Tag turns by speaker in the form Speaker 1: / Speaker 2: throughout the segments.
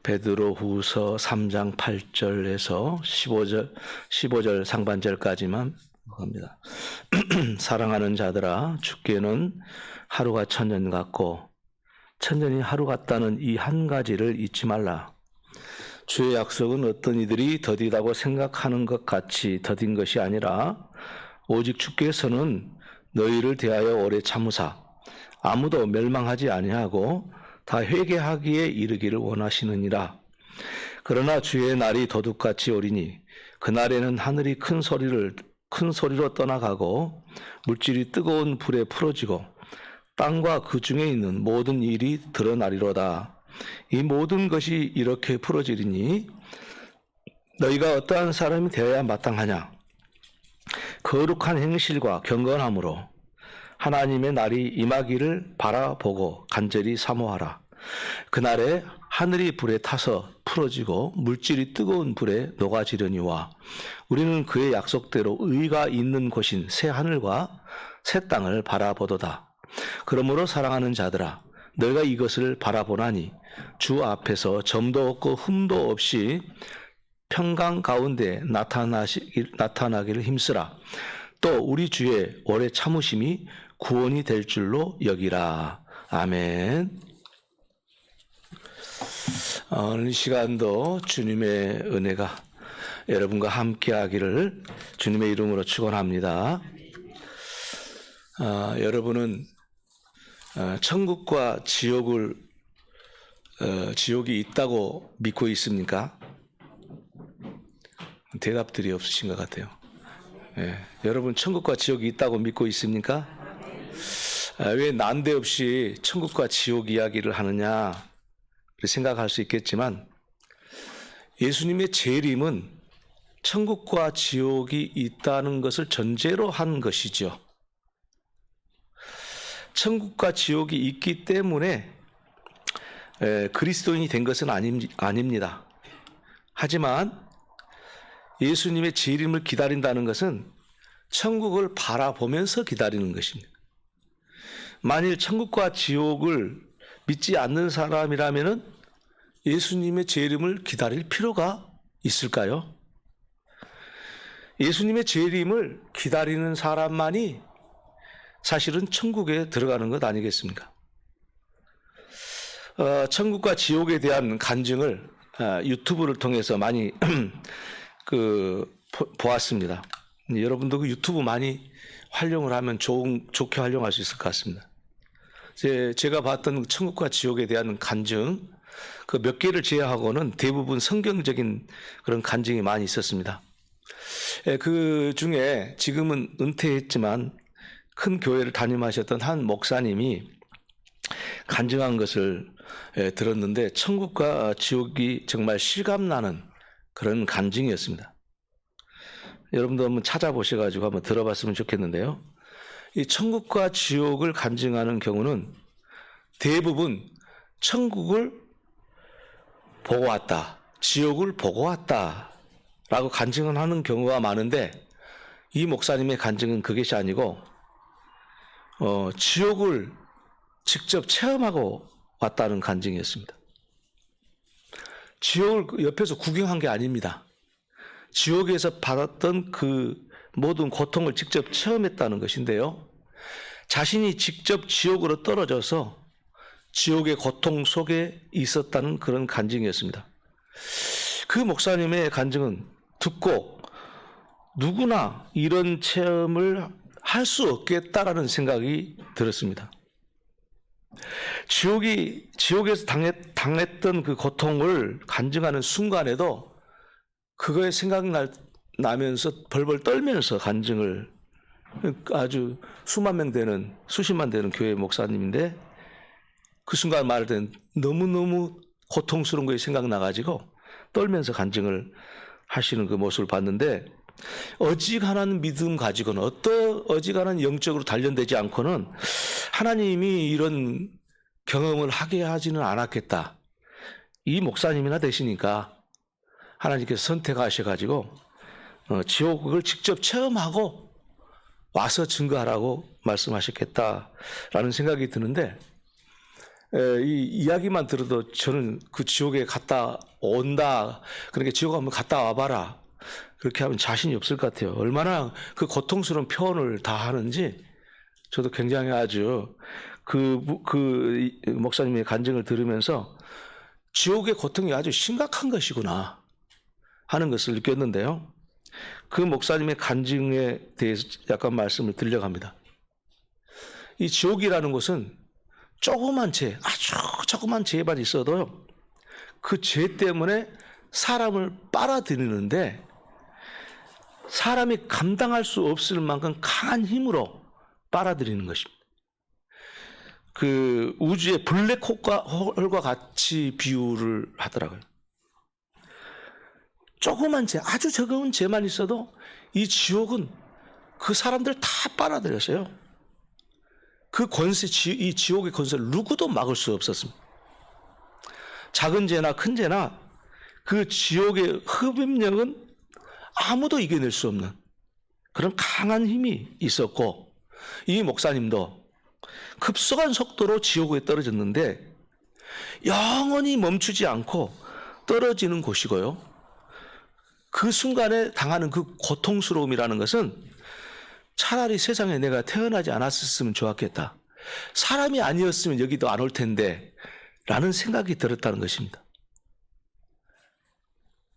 Speaker 1: 베드로후서 3장 8절에서 15절 상반절까지만 합니다. 사랑하는 자들아, 주께는 하루가 천년 같고 천년이 하루 같다는 이 한 가지를 잊지 말라. 주의 약속은 어떤 이들이 더디다고 생각하는 것 같이 더딘 것이 아니라 오직 주께서는 너희를 대하여 오래 참으사 아무도 멸망하지 아니하고 다 회개하기에 이르기를 원하시느니라. 그러나 주의 날이 도둑같이 오리니 그날에는 하늘이 큰 소리로 떠나가고 물질이 뜨거운 불에 풀어지고 땅과 그 중에 있는 모든 일이 드러나리로다. 이 모든 것이 이렇게 풀어지리니 너희가 어떠한 사람이 되어야 마땅하냐? 거룩한 행실과 경건함으로 하나님의 날이 임하기를 바라보고 간절히 사모하라. 그날에 하늘이 불에 타서 풀어지고 물질이 뜨거운 불에 녹아지려니와 우리는 그의 약속대로 의가 있는 곳인 새 하늘과 새 땅을 바라보도다. 그러므로 사랑하는 자들아, 너희가 이것을 바라보나니 주 앞에서 점도 없고 흠도 없이 평강 가운데 나타나기를 힘쓰라. 또 우리 주의 오래 참으심이 구원이 될 줄로 여기라. 아멘. 오늘 시간도 주님의 은혜가 여러분과 함께하기를 주님의 이름으로 축원합니다. 여러분은 천국과 지옥이 있다고 믿고 있습니까? 대답들이 없으신 것 같아요. 여러분 천국과 지옥이 있다고 믿고 있습니까? 왜 난데없이 천국과 지옥 이야기를 하느냐 생각할 수 있겠지만 예수님의 재림은 천국과 지옥이 있다는 것을 전제로 한 것이죠. 천국과 지옥이 있기 때문에 그리스도인이 된 것은 아닙니다. 하지만 예수님의 재림을 기다린다는 것은 천국을 바라보면서 기다리는 것입니다. 만일 천국과 지옥을 믿지 않는 사람이라면 예수님의 재림을 기다릴 필요가 있을까요? 예수님의 재림을 기다리는 사람만이 사실은 천국에 들어가는 것 아니겠습니까? 천국과 지옥에 대한 간증을 유튜브를 통해서 많이 보았습니다. 여러분도 그 유튜브 많이 활용을 하면 좋게 활용할 수 있을 것 같습니다. 제가 봤던 천국과 지옥에 대한 간증, 그 몇 개를 제외하고는 대부분 성경적인 그런 간증이 많이 있었습니다. 그 중에 지금은 은퇴했지만 큰 교회를 담임하셨던 한 목사님이 간증한 것을 들었는데 천국과 지옥이 정말 실감나는 그런 간증이었습니다. 여러분도 한번 찾아보셔가지고 한번 들어봤으면 좋겠는데요. 이 천국과 지옥을 간증하는 경우는 대부분 천국을 보고 왔다, 지옥을 보고 왔다 라고 간증을 하는 경우가 많은데 이 목사님의 간증은 그것이 아니고 지옥을 직접 체험하고 왔다는 간증이었습니다. 지옥을 옆에서 구경한 게 아닙니다. 지옥에서 받았던 그 모든 고통을 직접 체험했다는 것인데요. 자신이 직접 지옥으로 떨어져서 지옥의 고통 속에 있었다는 그런 간증이었습니다. 그 목사님의 간증은 듣고 누구나 이런 체험을 할 수 없겠다라는 생각이 들었습니다. 지옥에서 당했던 그 고통을 간증하는 순간에도 그거에 생각나면서 벌벌 떨면서 간증을 아주 수십만 되는 교회 목사님인데 그 순간 말할 때는 너무너무 고통스러운 거에 생각나가지고 떨면서 간증을 하시는 그 모습을 봤는데 어지간한 믿음 가지고는 어지간한 영적으로 단련되지 않고는 하나님이 이런 경험을 하게 하지는 않았겠다. 이 목사님이나 되시니까 하나님께서 선택하셔가지고 지옥을 직접 체험하고 와서 증거하라고 말씀하셨겠다라는 생각이 드는데 이 이야기만 들어도 저는 그 지옥에 갔다 온다. 그러니까 지옥 한번 갔다 와봐라. 그렇게 하면 자신이 없을 것 같아요. 얼마나 그 고통스러운 표현을 다 하는지 저도 굉장히 아주 그 목사님의 간증을 들으면서 지옥의 고통이 아주 심각한 것이구나 하는 것을 느꼈는데요. 그 목사님의 간증에 대해서 약간 말씀을 드리려고 합니다. 이 지옥이라는 곳은 조그만 죄, 아주 조그만 죄만 있어도 그 죄 때문에 사람을 빨아들이는데 사람이 감당할 수 없을 만큼 강한 힘으로 빨아들이는 것입니다. 그 우주의 블랙홀과 같이 비유를 하더라고요. 조그만 죄, 아주 적은 죄만 있어도 이 지옥은 그 사람들 다 빨아들였어요. 그 권세, 이 지옥의 권세를 누구도 막을 수 없었습니다. 작은 죄나 큰 죄나 그 지옥의 흡입력은 아무도 이겨낼 수 없는 그런 강한 힘이 있었고, 이 목사님도 급속한 속도로 지옥에 떨어졌는데 영원히 멈추지 않고 떨어지는 곳이고요. 그 순간에 당하는 그 고통스러움이라는 것은 차라리 세상에 내가 태어나지 않았으면 좋았겠다. 사람이 아니었으면 여기도 안 올 텐데 라는 생각이 들었다는 것입니다.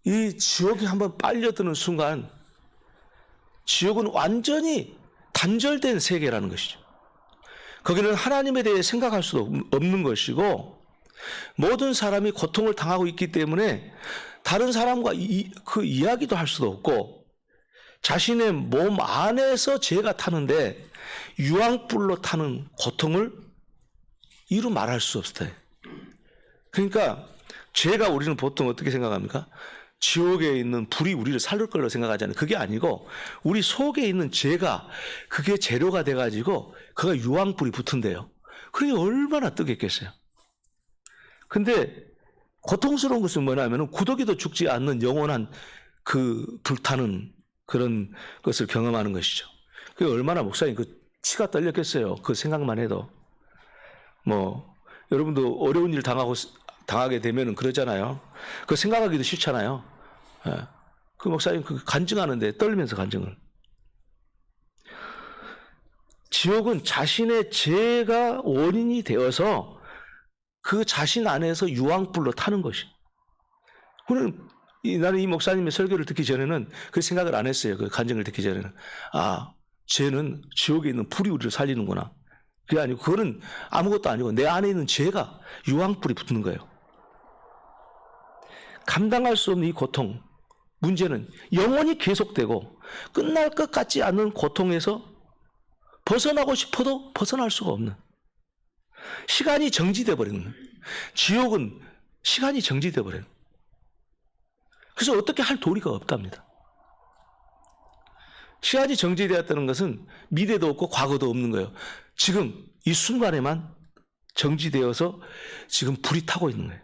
Speaker 1: 이 지옥에 한번 빨려드는 순간 지옥은 완전히 단절된 세계라는 것이죠. 거기는 하나님에 대해 생각할 수도 없는 것이고 모든 사람이 고통을 당하고 있기 때문에 다른 사람과 그 이야기도 할 수도 없고 자신의 몸 안에서 죄가 타는데 유황불로 타는 고통을 이루 말할 수 없어요. 그러니까 죄가 우리는 보통 어떻게 생각합니까? 지옥에 있는 불이 우리를 살릴 걸로 생각하잖아요. 그게 아니고 우리 속에 있는 죄가 그게 재료가 돼가지고 그가 유황불이 붙은대요. 그게 얼마나 뜨겠겠어요. 근데 고통스러운 것은 뭐냐면 구더기도 죽지 않는 영원한 그 불타는 그런 것을 경험하는 것이죠. 그게 얼마나 목사님 그 치가 떨렸겠어요. 그 생각만 해도. 뭐 여러분도 어려운 일 당하게 되면은 그러잖아요. 그 생각하기도 싫잖아요. 예. 그 목사님 그 간증하는데 떨면서 간증을. 지옥은 자신의 죄가 원인이 되어서 그 자신 안에서 유황불로 타는 것이. 나는 이 목사님의 설교를 듣기 전에는 그 생각을 안 했어요. 그 간증을 듣기 전에는. 아, 죄는 지옥에 있는 불이 우리를 살리는구나. 그게 아니고 그거는 아무것도 아니고 내 안에 있는 죄가 유황불이 붙는 거예요. 감당할 수 없는 이 고통. 문제는 영원히 계속되고 끝날 것 같지 않은 고통에서 벗어나고 싶어도 벗어날 수가 없는 시간이 정지돼 버리는 거예요. 지옥은 시간이 정지돼 버려요. 그래서 어떻게 할 도리가 없답니다. 시간이 정지되었다는 것은 미래도 없고 과거도 없는 거예요. 지금 이 순간에만 정지되어서 지금 불이 타고 있는 거예요.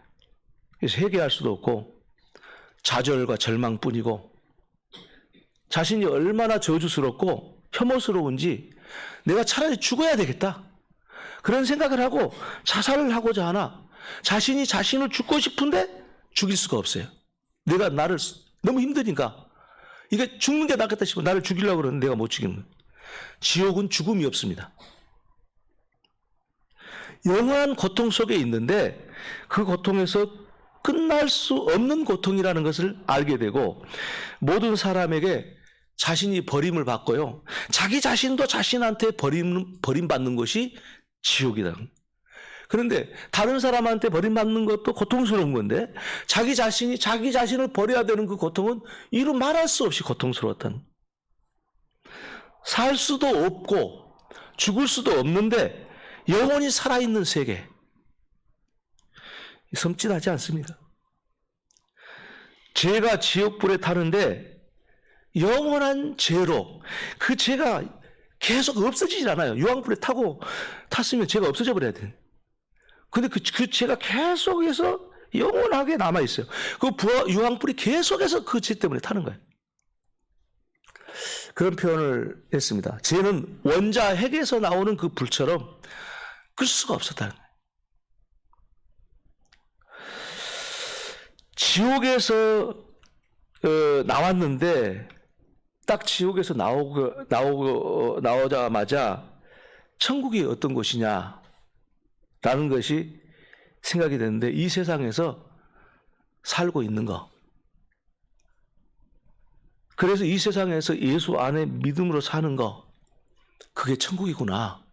Speaker 1: 그래서 회개할 수도 없고 좌절과 절망뿐이고 자신이 얼마나 저주스럽고 혐오스러운지 내가 차라리 죽어야 되겠다. 그런 생각을 하고 자살을 하고자 하나 자신이 자신을 죽고 싶은데 죽일 수가 없어요. 내가 나를 너무 힘드니까 이게 죽는 게 낫겠다 싶어 나를 죽이려고 그러는데 내가 못 죽이는 거예요. 지옥은 죽음이 없습니다. 영원한 고통 속에 있는데 그 고통에서 끝날 수 없는 고통이라는 것을 알게 되고 모든 사람에게 자신이 버림을 받고요. 자기 자신도 자신한테 버림받는 것이 지옥이다. 그런데 다른 사람한테 버림받는 것도 고통스러운 건데 자기 자신이 자기 자신을 버려야 되는 그 고통은 이루 말할 수 없이 고통스러웠다는. 살 수도 없고 죽을 수도 없는데 영원히 살아있는 세계. 섬찟하지 않습니다. 죄가 지옥불에 타는데 영원한 죄로 그 죄가 계속 없어지질 않아요. 유황불에 탔으면 죄가 없어져 버려야 돼요. 근데 그 죄가 계속해서 영원하게 남아있어요. 그 유황불이 계속해서 그 죄 때문에 타는 거예요. 그런 표현을 했습니다. 죄는 원자 핵에서 나오는 그 불처럼 끌 수가 없었다는 거예요. 지옥에서 나왔는데 딱 지옥에서 나오자마자 천국이 어떤 곳이냐라는 것이 생각이 되는데, 이 세상에서 살고 있는 거. 그래서 이 세상에서 예수 안에 믿음으로 사는 거, 그게 천국이구나.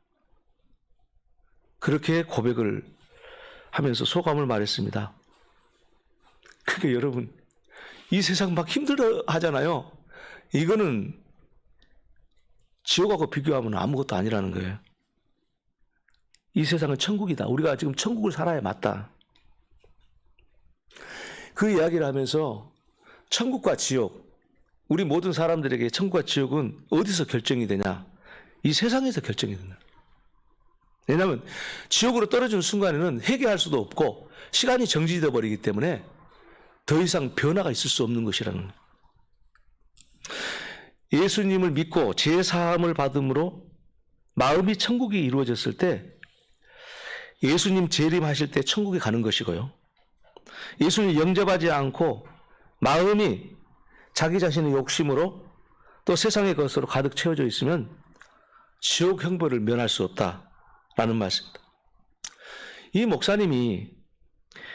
Speaker 1: 그렇게 고백을 하면서 소감을 말했습니다. 그게 여러분, 이 세상 막 힘들어 하잖아요. 이거는 지옥하고 비교하면 아무것도 아니라는 거예요. 이 세상은 천국이다. 우리가 지금 천국을 살아야 맞다. 그 이야기를 하면서 천국과 지옥, 우리 모든 사람들에게 천국과 지옥은 어디서 결정이 되냐? 이 세상에서 결정이 된다. 왜냐하면 지옥으로 떨어지는 순간에는 회개할 수도 없고 시간이 정지되어 버리기 때문에 더 이상 변화가 있을 수 없는 것이라는 거예요. 예수님을 믿고 제사함을 받음으로 마음이 천국이 이루어졌을 때 예수님 재림하실 때 천국에 가는 것이고요. 예수님 영접하지 않고 마음이 자기 자신의 욕심으로 또 세상의 것으로 가득 채워져 있으면 지옥 형벌을 면할 수 없다라는 말씀입니다. 이 목사님이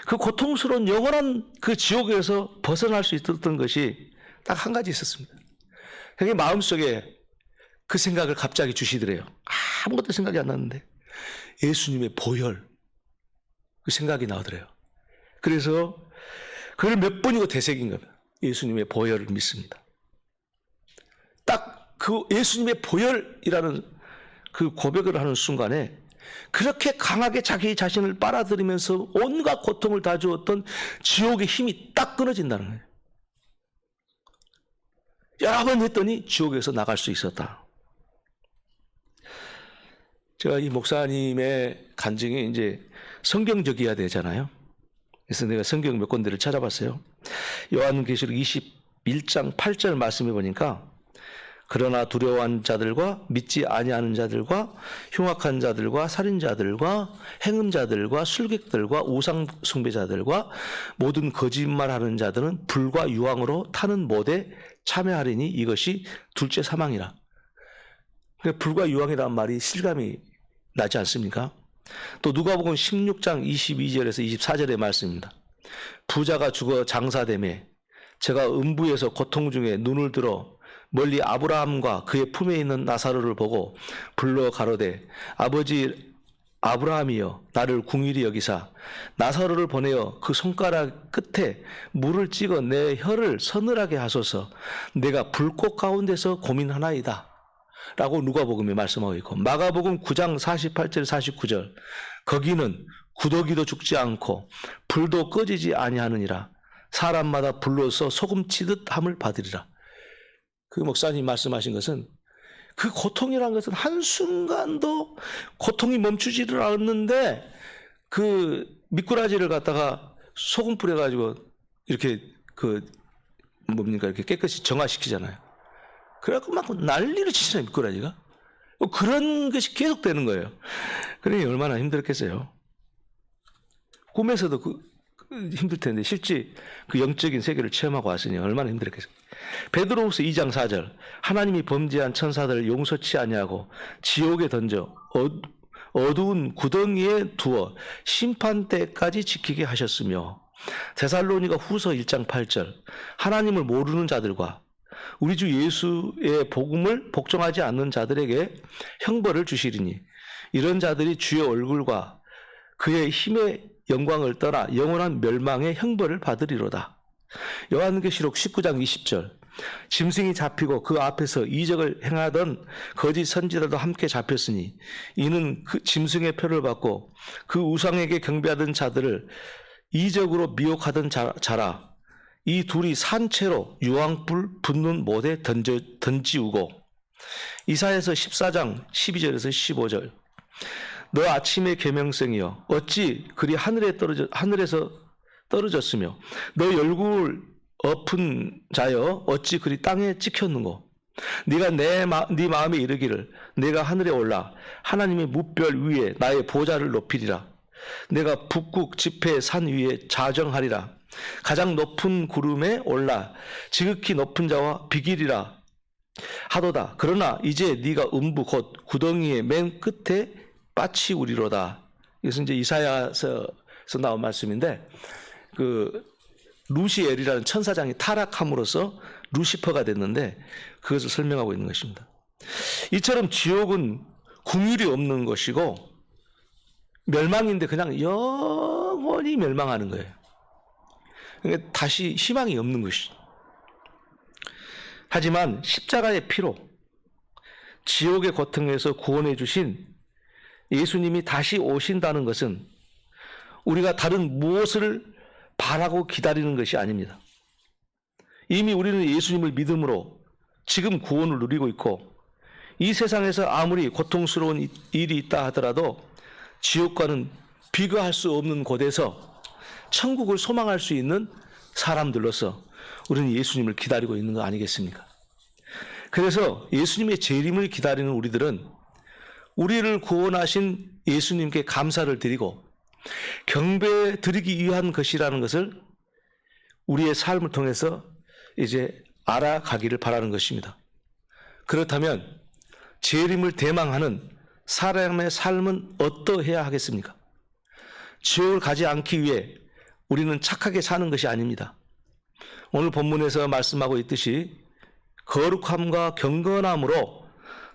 Speaker 1: 그 고통스러운 영원한 그 지옥에서 벗어날 수 있었던 것이 딱 한 가지 있었습니다. 그게 마음속에 그 생각을 갑자기 주시더래요. 아무것도 생각이 안 났는데 예수님의 보혈, 그 생각이 나더래요. 그래서 그걸 몇 번이고 되새긴 겁니다. 예수님의 보혈을 믿습니다. 딱 그 예수님의 보혈이라는 그 고백을 하는 순간에 그렇게 강하게 자기 자신을 빨아들이면서 온갖 고통을 다 주었던 지옥의 힘이 딱 끊어진다는 거예요. 여러 번 했더니 지옥에서 나갈 수 있었다. 제가 이 목사님의 간증이 이제 성경적이어야 되잖아요. 그래서 내가 성경 몇 군데를 찾아봤어요. 요한계시록 21장 8절 말씀해 보니까 그러나 두려워하는 자들과 믿지 아니하는 자들과 흉악한 자들과 살인자들과 행음자들과 술객들과 우상 숭배자들과 모든 거짓말하는 자들은 불과 유황으로 타는 못에 참여하리니 이것이 둘째 사망이라. 불과 유황이라는 말이 실감이 나지 않습니까? 또 누가복음 16장 22절에서 24절의 말씀입니다. 부자가 죽어 장사되매 제가 음부에서 고통 중에 눈을 들어 멀리 아브라함과 그의 품에 있는 나사로를 보고 불러 가로되 아버지 아브라함이여 나를 궁일이 여기사 나사로를 보내어 그 손가락 끝에 물을 찍어 내 혀를 서늘하게 하소서. 내가 불꽃 가운데서 고민하나이다 라고 누가복음에 말씀하고 있고, 마가복음 9장 48절 49절 거기는 구더기도 죽지 않고 불도 꺼지지 아니하느니라. 사람마다 불로서 소금 치듯 함을 받으리라. 그 목사님 말씀하신 것은 그 고통이라는 것은 한순간도 고통이 멈추지를 않는데 그 미꾸라지를 갖다가 소금 뿌려가지고 이렇게 이렇게 깨끗이 정화시키잖아요. 그래갖고 막 난리를 치잖아요, 미꾸라지가. 그런 것이 계속되는 거예요. 그러니 얼마나 힘들었겠어요. 꿈에서도 힘들 텐데 실제 그 영적인 세계를 체험하고 왔으니 얼마나 힘들었겠어요. 베드로후서 2장 4절 하나님이 범죄한 천사들을 용서치 아니하고 지옥에 던져 어두운 구덩이에 두어 심판 때까지 지키게 하셨으며, 데살로니가 후서 1장 8절 하나님을 모르는 자들과 우리 주 예수의 복음을 복종하지 않는 자들에게 형벌을 주시리니 이런 자들이 주의 얼굴과 그의 힘의 영광을 떠나 영원한 멸망의 형벌을 받으리로다. 요한계시록 19장 20절 짐승이 잡히고 그 앞에서 이적을 행하던 거짓 선지자도 함께 잡혔으니 이는 그 짐승의 표를 받고 그 우상에게 경배하던 자들을 이적으로 미혹하던 자라. 이 둘이 산채로 유황불 붙는 못에 던지우고. 이사야서 14장 12절에서 15절 너 아침의 계명성이여 어찌 그리 하늘에서 떨어졌으며 너 얼굴 엎은 자여 어찌 그리 땅에 찍혔는고. 네가 네 마음에 이르기를 내가 하늘에 올라 하나님의 무별 위에 나의 보좌를 높이리라. 내가 북극 지폐 산 위에 자정하리라. 가장 높은 구름에 올라 지극히 높은 자와 비길이라 하도다. 그러나 이제 네가 음부 곧 구덩이의 맨 끝에 빠치우리로다. 이것은 이제 이사야서에서 나온 말씀인데, 그 루시엘이라는 천사장이 타락함으로써 루시퍼가 됐는데 그것을 설명하고 있는 것입니다. 이처럼 지옥은 긍휼이 없는 것이고 멸망인데 그냥 영원히 멸망하는 거예요. 그러니까 다시 희망이 없는 것이죠. 하지만 십자가의 피로 지옥의 고통에서 구원해 주신 예수님이 다시 오신다는 것은 우리가 다른 무엇을 바라고 기다리는 것이 아닙니다. 이미 우리는 예수님을 믿음으로 지금 구원을 누리고 있고, 이 세상에서 아무리 고통스러운 일이 있다 하더라도 지옥과는 비교할 수 없는 곳에서 천국을 소망할 수 있는 사람들로서 우리는 예수님을 기다리고 있는 거 아니겠습니까? 그래서 예수님의 재림을 기다리는 우리들은 우리를 구원하신 예수님께 감사를 드리고 경배 드리기 위한 것이라는 것을 우리의 삶을 통해서 이제 알아가기를 바라는 것입니다. 그렇다면 재림을 대망하는 사람의 삶은 어떠해야 하겠습니까? 지옥을 가지 않기 위해 우리는 착하게 사는 것이 아닙니다. 오늘 본문에서 말씀하고 있듯이 거룩함과 경건함으로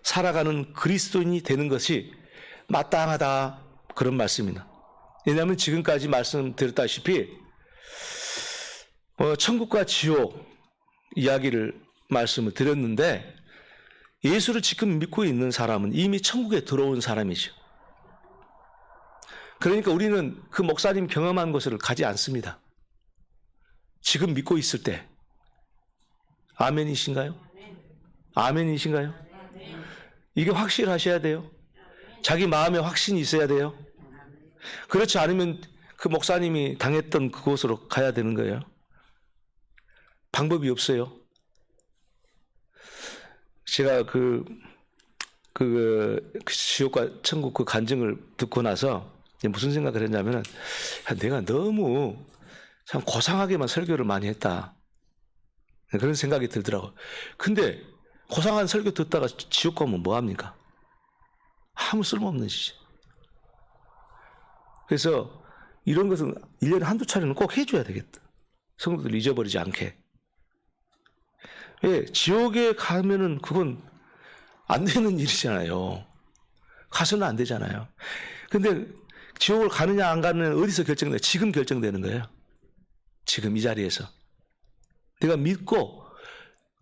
Speaker 1: 살아가는 그리스도인이 되는 것이 마땅하다, 그런 말씀입니다. 왜냐하면 지금까지 말씀드렸다시피 천국과 지옥 이야기를 말씀을 드렸는데, 예수를 지금 믿고 있는 사람은 이미 천국에 들어온 사람이죠. 그러니까 우리는 그 목사님 경험한 것을 가지 않습니다. 지금 믿고 있을 때. 아멘이신가요? 아멘이신가요? 이게 확실하셔야 돼요. 자기 마음에 확신이 있어야 돼요. 그렇지 않으면 그 목사님이 당했던 그곳으로 가야 되는 거예요. 방법이 없어요. 제가 그 지옥과 천국 그 간증을 듣고 나서 무슨 생각을 했냐면, 내가 너무 참 고상하게만 설교를 많이 했다, 그런 생각이 들더라고요. 근데 고상한 설교 듣다가 지옥 가면 뭐합니까? 아무 쓸모없는 짓이죠. 그래서 이런 것은 1년에 한두 차례는 꼭 해줘야 되겠다. 성도들 잊어버리지 않게. 왜? 지옥에 가면은 그건 안 되는 일이잖아요. 가서는 안 되잖아요. 근데 지옥을 가느냐 안 가느냐는 어디서 결정돼요? 지금 결정되는 거예요. 지금 이 자리에서. 내가 믿고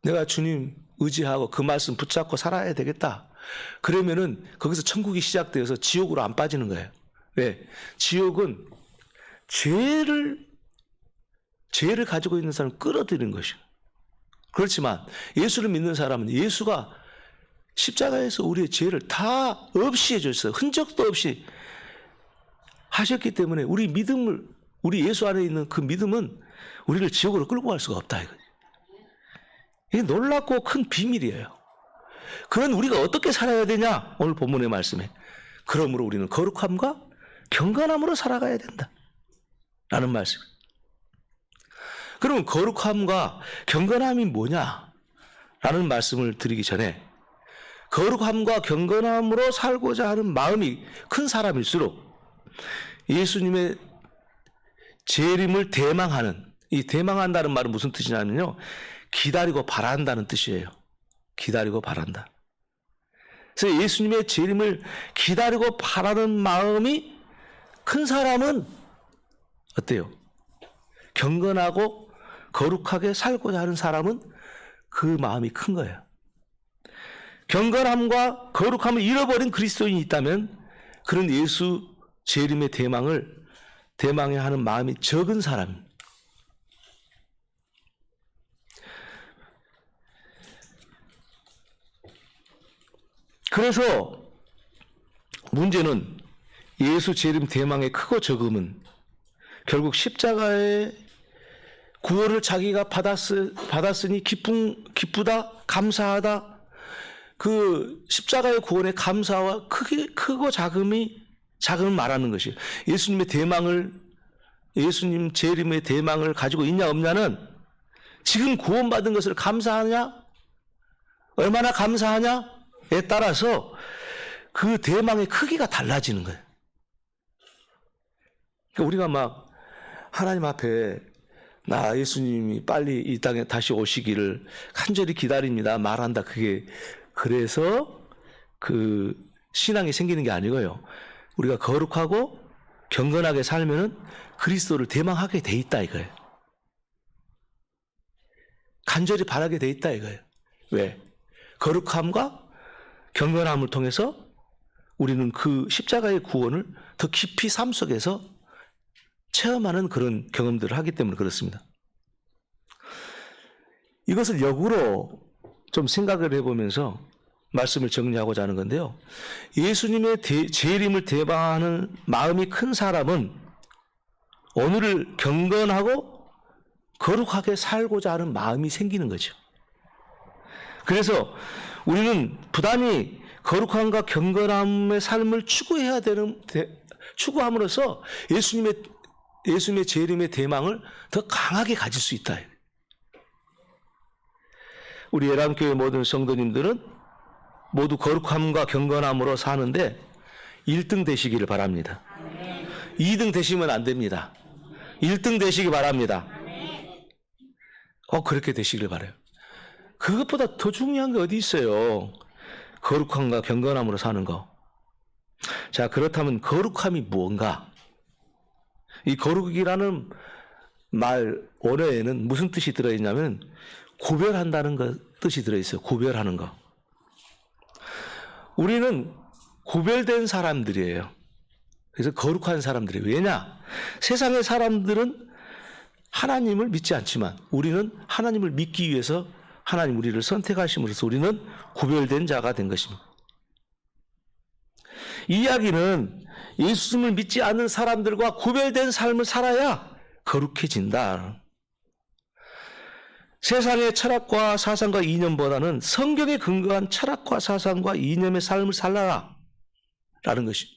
Speaker 1: 내가 주님 의지하고 그 말씀 붙잡고 살아야 되겠다. 그러면은 거기서 천국이 시작되어서 지옥으로 안 빠지는 거예요. 왜? 지옥은 죄를 가지고 있는 사람을 끌어들이는 것이에요. 그렇지만 예수를 믿는 사람은 예수가 십자가에서 우리의 죄를 다 없이 해줬어요. 흔적도 없이 하셨기 때문에 우리 믿음을, 우리 예수 안에 있는 그 믿음은 우리를 지옥으로 끌고 갈 수가 없다, 이거지. 이게 놀랍고 큰 비밀이에요. 그런 우리가 어떻게 살아야 되냐? 오늘 본문의 말씀에. 그러므로 우리는 거룩함과 경건함으로 살아가야 된다, 라는 말씀. 그러면 거룩함과 경건함이 뭐냐? 라는 말씀을 드리기 전에, 거룩함과 경건함으로 살고자 하는 마음이 큰 사람일수록 예수님의 재림을 대망하는, 이 대망한다는 말은 무슨 뜻이냐면요, 기다리고 바란다는 뜻이에요. 기다리고 바란다. 그래서 예수님의 재림을 기다리고 바라는 마음이 큰 사람은 어때요? 경건하고 거룩하게 살고자 하는 사람은 그 마음이 큰 거예요. 경건함과 거룩함을 잃어버린 그리스도인이 있다면 그런 예수 재림의 대망해 하는 마음이 적은 사람. 그래서 문제는 예수 재림 대망의 크고 적음은 결국 십자가의 구원을 자기가 받았으니 기쁘다, 감사하다. 그 십자가의 구원의 감사와 크고 작음을 말하는 것이에요. 예수님의 대망을 예수님 재림의 대망을 가지고 있냐 없냐는 지금 구원받은 것을 감사하냐, 얼마나 감사하냐에 따라서 그 대망의 크기가 달라지는 거예요. 그러니까 우리가 막 하나님 앞에 나 예수님이 빨리 이 땅에 다시 오시기를 간절히 기다립니다 말한다. 그게 그래서 그 신앙이 생기는 게 아니고요. 우리가 거룩하고 경건하게 살면은 그리스도를 대망하게 돼 있다 이거예요. 간절히 바라게 돼 있다 이거예요. 왜? 거룩함과 경건함을 통해서 우리는 그 십자가의 구원을 더 깊이 삶 속에서 체험하는 그런 경험들을 하기 때문에 그렇습니다. 이것을 역으로 좀 생각을 해보면서 말씀을 정리하고자 하는 건데요. 예수님의 재림을 대방하는 마음이 큰 사람은 오늘을 경건하고 거룩하게 살고자 하는 마음이 생기는 거죠. 그래서 우리는 부단히 거룩함과 경건함의 삶을 추구함으로써 예수님의 재림의 대망을 더 강하게 가질 수 있다. 우리 예람교회 모든 성도님들은 모두 거룩함과 경건함으로 사는데 1등 되시기를 바랍니다. 2등 되시면 안 됩니다. 1등 되시기 바랍니다. 그렇게 되시길 바라요. 그것보다 더 중요한 게 어디 있어요? 거룩함과 경건함으로 사는 거. 자, 그렇다면 거룩함이 무언가? 이 거룩이라는 말 원어에는 무슨 뜻이 들어있냐면 구별한다는 뜻이 들어있어요. 구별하는 거. 우리는 구별된 사람들이에요. 그래서 거룩한 사람들이에요. 왜냐? 세상의 사람들은 하나님을 믿지 않지만 우리는 하나님을 믿기 위해서 하나님 우리를 선택하심으로써 우리는 구별된 자가 된 것입니다. 이 이야기는 예수님을 믿지 않는 사람들과 구별된 삶을 살아야 거룩해진다. 세상의 철학과 사상과 이념보다는 성경에 근거한 철학과 사상과 이념의 삶을 살라라 라는 것이.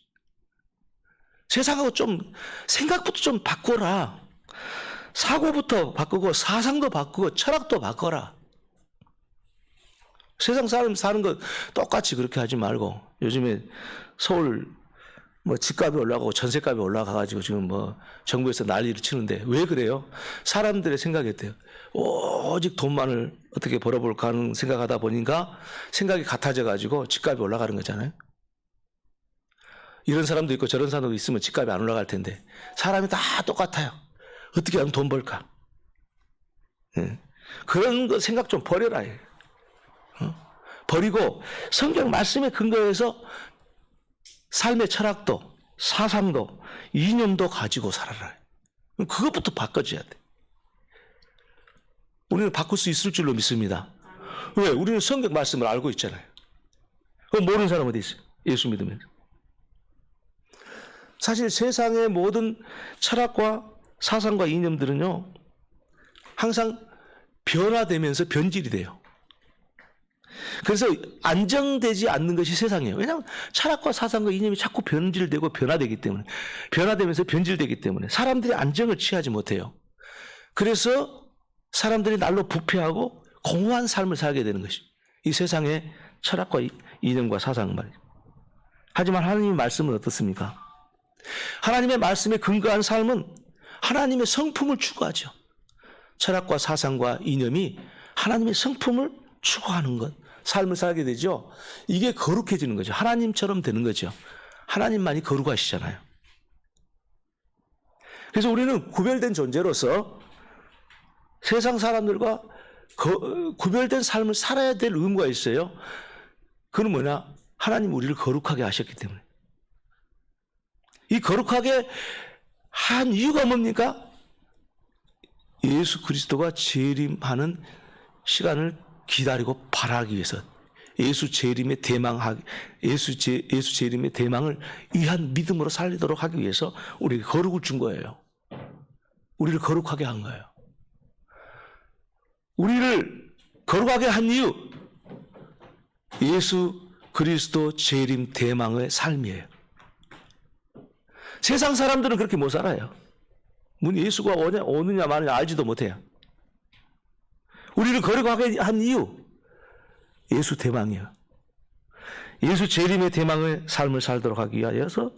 Speaker 1: 세상하고 좀 생각부터 좀 바꿔라. 사고부터 바꾸고 사상도 바꾸고 철학도 바꿔라. 세상 사람 사는 거 똑같이 그렇게 하지 말고 요즘에 서울 집값이 올라가고 전세값이 올라가가지고 지금 정부에서 난리를 치는데 왜 그래요? 사람들의 생각이 어때요? 오직 돈만을 어떻게 벌어볼까 하는 생각하다 보니까 생각이 같아져가지고 집값이 올라가는 거잖아요. 이런 사람도 있고 저런 사람도 있으면 집값이 안 올라갈 텐데 사람이 다 똑같아요. 어떻게 하면 돈 벌까? 그런 거 생각 좀 버려라. 버리고 성경 말씀에 근거해서 삶의 철학도 사상도 이념도 가지고 살아라. 그것부터 바꿔줘야 돼. 우리는 바꿀 수 있을 줄로 믿습니다. 왜? 우리는 성경 말씀을 알고 있잖아요. 그럼 모르는 사람 어디 있어요? 예수 믿으면. 사실 세상의 모든 철학과 사상과 이념들은요 항상 변화되면서 변질이 돼요. 그래서 안정되지 않는 것이 세상이에요. 왜냐하면 철학과 사상과 이념이 자꾸 변질되고 변화되기 때문에 변화되면서 변질되기 때문에 사람들이 안정을 취하지 못해요. 그래서 사람들이 날로 부패하고 공허한 삶을 살게 되는 것이 이 세상의 철학과 이념과 사상 말이죠. 하지만 하나님의 말씀은 어떻습니까? 하나님의 말씀에 근거한 삶은 하나님의 성품을 추구하죠. 철학과 사상과 이념이 하나님의 성품을 추구하는 것, 삶을 살게 되죠. 이게 거룩해지는 거죠. 하나님처럼 되는 거죠. 하나님만이 거룩하시잖아요. 그래서 우리는 구별된 존재로서 세상 사람들과 구별된 삶을 살아야 될 의무가 있어요. 그건 뭐냐? 하나님 우리를 거룩하게 하셨기 때문에. 이 거룩하게 한 이유가 뭡니까? 예수 그리스도가 재림하는 시간을 기다리고 바라기 위해서 예수 재림의 대망을 위한 믿음으로 살리도록 하기 위해서 우리에게 거룩을 준 거예요. 우리를 거룩하게 한 거예요. 우리를 거룩하게 한 이유 예수 그리스도 재림 대망의 삶이에요. 세상 사람들은 그렇게 못 살아요. 문 예수가 오느냐 마느냐 알지도 못해요. 우리를 거룩하게 한 이유, 예수 대망이에요. 예수 재림의 대망의 삶을 살도록 하기 위하여서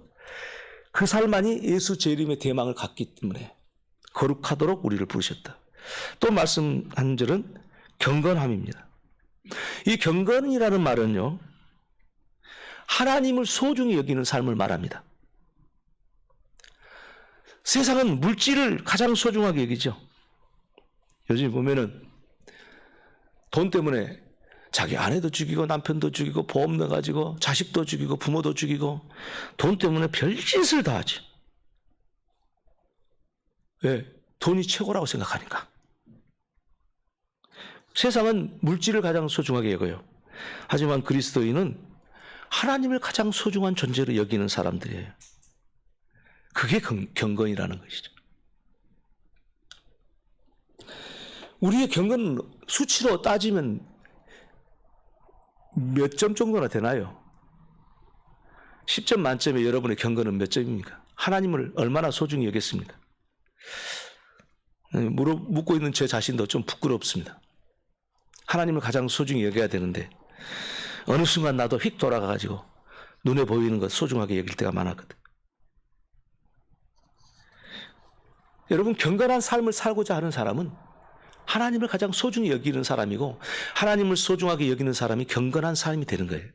Speaker 1: 그 삶만이 예수 재림의 대망을 갖기 때문에 거룩하도록 우리를 부르셨다. 또 말씀한 줄은 경건함입니다. 이 경건이라는 말은요, 하나님을 소중히 여기는 삶을 말합니다. 세상은 물질을 가장 소중하게 여기죠. 요즘 보면은 돈 때문에 자기 아내도 죽이고 남편도 죽이고 보험 넣어가지고 자식도 죽이고 부모도 죽이고 돈 때문에 별짓을 다 하지. 왜? 돈이 최고라고 생각하니까. 세상은 물질을 가장 소중하게 여겨요. 하지만 그리스도인은 하나님을 가장 소중한 존재로 여기는 사람들이에요. 그게 경건이라는 것이죠. 우리의 경건은 수치로 따지면 몇 점 정도나 되나요? 10점 만점에 여러분의 경건은 몇 점입니까? 하나님을 얼마나 소중히 여겼습니까? 묻고 있는 제 자신도 좀 부끄럽습니다. 하나님을 가장 소중히 여겨야 되는데 어느 순간 나도 휙 돌아가가지고 눈에 보이는 것 소중하게 여길 때가 많았거든. 여러분, 경건한 삶을 살고자 하는 사람은 하나님을 가장 소중히 여기는 사람이고 하나님을 소중하게 여기는 사람이 경건한 삶이 되는 거예요.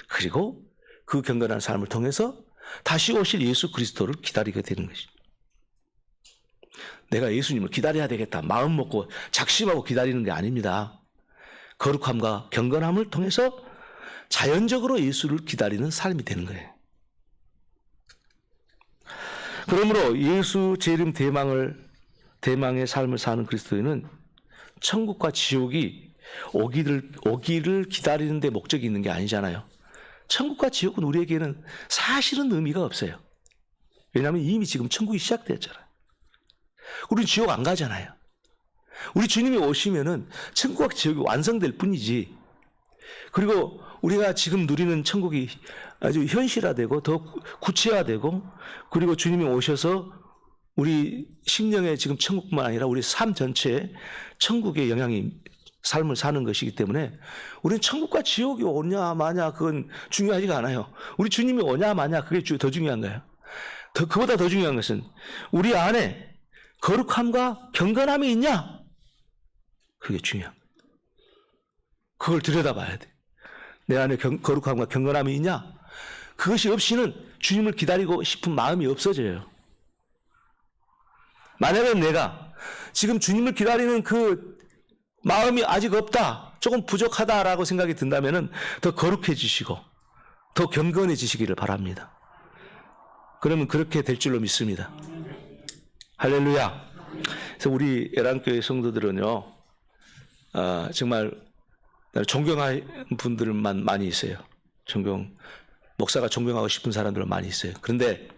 Speaker 1: 그리고 그 경건한 삶을 통해서 다시 오실 예수 그리스도를 기다리게 되는 것이죠. 내가 예수님을 기다려야 되겠다 마음 먹고 작심하고 기다리는 게 아닙니다. 거룩함과 경건함을 통해서 자연적으로 예수를 기다리는 삶이 되는 거예요. 그러므로 예수 재림 대망의 삶을 사는 그리스도인은 천국과 지옥이 오기를 기다리는 데 목적이 있는 게 아니잖아요. 천국과 지옥은 우리에게는 사실은 의미가 없어요. 왜냐하면 이미 지금 천국이 시작됐잖아요. 우리는 지옥 안 가잖아요. 우리 주님이 오시면은 천국과 지옥이 완성될 뿐이지. 그리고 우리가 지금 누리는 천국이 아주 현실화되고 더 구체화되고 그리고 주님이 오셔서 우리 심령의 지금 천국뿐만 아니라 우리 삶 전체에 천국의 영향이 삶을 사는 것이기 때문에 우리는 천국과 지옥이 오냐 마냐 그건 중요하지가 않아요. 우리 주님이 오냐 마냐 그게 더 중요한 거예요. 그보다 더 중요한 것은 우리 안에 거룩함과 경건함이 있냐? 그게 중요한 거예요. 그걸 들여다봐야 돼. 내 안에 거룩함과 경건함이 있냐? 그것이 없이는 주님을 기다리고 싶은 마음이 없어져요. 만약에 내가 지금 주님을 기다리는 그 마음이 아직 없다, 조금 부족하다라고 생각이 든다면 더 거룩해지시고 더 경건해지시기를 바랍니다. 그러면 그렇게 될 줄로 믿습니다. 할렐루야. 그래서 우리 애랑교회 성도들은요, 정말 존경하는 분들만 많이 있어요. 목사가 존경하고 싶은 사람들 많이 있어요. 그런데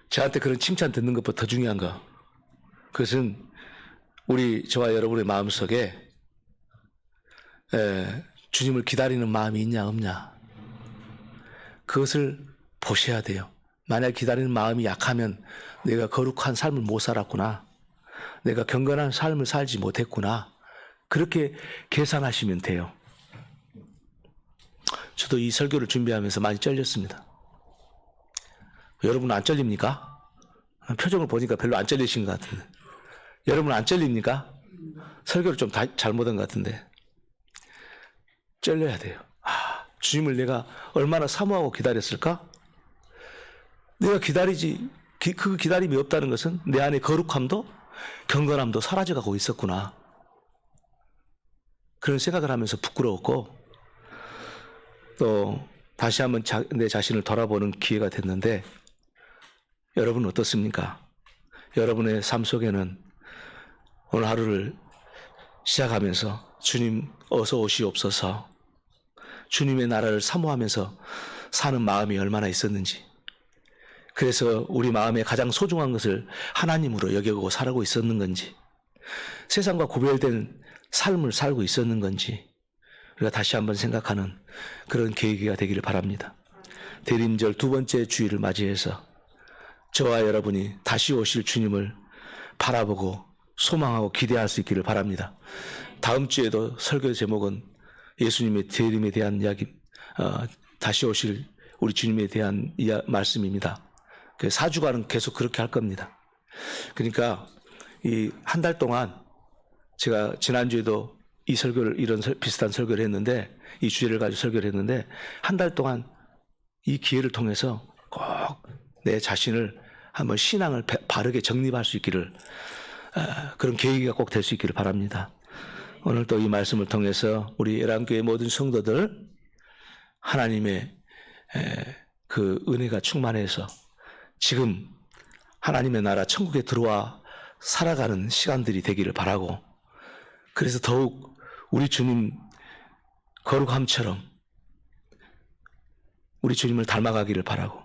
Speaker 1: 저한테 그런 칭찬 듣는 것보다 더 중요한 거, 그것은 저와 여러분의 마음속에 주님을 기다리는 마음이 있냐 없냐, 그것을 보셔야 돼요. 만약 기다리는 마음이 약하면 내가 거룩한 삶을 못 살았구나, 내가 경건한 삶을 살지 못했구나, 그렇게 계산하시면 돼요. 저도 이 설교를 준비하면서 많이 잘렸습니다. 여러분은 안 잘립니까? 표정을 보니까 별로 안 잘리신 것 같은데. 여러분은 안 잘립니까? 설교를 좀 잘못한 것 같은데. 잘려야 돼요. 주님을 내가 얼마나 사모하고 기다렸을까? 내가 그 기다림이 없다는 것은 내 안에 거룩함도 경건함도 사라져가고 있었구나, 그런 생각을 하면서 부끄러웠고, 또 다시 한번 내 자신을 돌아보는 기회가 됐는데, 여러분은 어떻습니까? 여러분의 삶 속에는 오늘 하루를 시작하면서 주님 어서 오시옵소서, 주님의 나라를 사모하면서 사는 마음이 얼마나 있었는지, 그래서 우리 마음에 가장 소중한 것을 하나님으로 여겨고 살아고 있었는 건지, 세상과 구별된 삶을 살고 있었는 건지, 우리가 다시 한번 생각하는 그런 계기가 되기를 바랍니다. 대림절 두 번째 주일을 맞이해서 저와 여러분이 다시 오실 주님을 바라보고 소망하고 기대할 수 있기를 바랍니다. 다음 주에도 설교 제목은 예수님의 재림에 대한 이야기, 다시 오실 우리 주님에 대한 말씀입니다. 4주간은 계속 그렇게 할 겁니다. 그러니까 이 한 달 동안 제가 지난주에도 이 설교를 이런 비슷한 설교를 했는데 이 주제를 가지고 설교를 했는데 한 달 동안 이 기회를 통해서 꼭 내 자신을 한번 신앙을 바르게 정립할 수 있기를 그런 계기가 꼭 될 수 있기를 바랍니다. 오늘 또 이 말씀을 통해서 우리 애랑교회 모든 성도들 하나님의 그 은혜가 충만해서 지금 하나님의 나라 천국에 들어와 살아가는 시간들이 되기를 바라고 그래서 더욱 우리 주님 거룩함처럼 우리 주님을 닮아가기를 바라고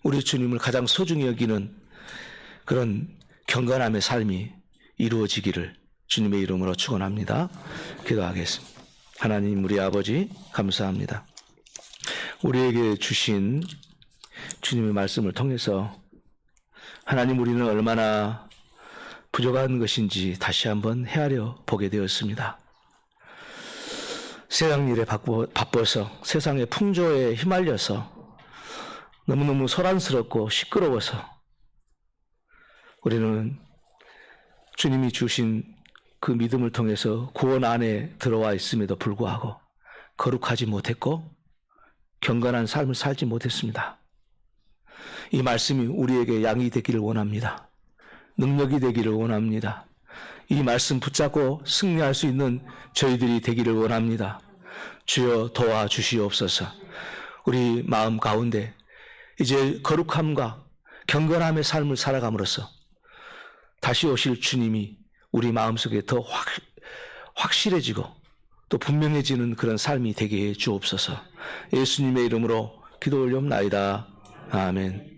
Speaker 1: 우리 주님을 가장 소중히 여기는 그런 경건함의 삶이 이루어지기를 주님의 이름으로 축원합니다. 기도하겠습니다. 하나님 우리 아버지 감사합니다. 우리에게 주신 주님의 말씀을 통해서 하나님 우리는 얼마나 부족한 것인지 다시 한번 헤아려 보게 되었습니다. 세상 일에 바빠서 세상의 풍조에 휘말려서 너무너무 소란스럽고 시끄러워서 우리는 주님이 주신 그 믿음을 통해서 구원 안에 들어와 있음에도 불구하고 거룩하지 못했고 경건한 삶을 살지 못했습니다. 이 말씀이 우리에게 양이 되기를 원합니다. 능력이 되기를 원합니다. 이 말씀 붙잡고 승리할 수 있는 저희들이 되기를 원합니다. 주여 도와주시옵소서. 우리 마음 가운데 이제 거룩함과 경건함의 삶을 살아감으로써 다시 오실 주님이 우리 마음속에 더 확실해지고 또 분명해지는 그런 삶이 되게 해 주옵소서. 예수님의 이름으로 기도 올려옵나이다. 아멘.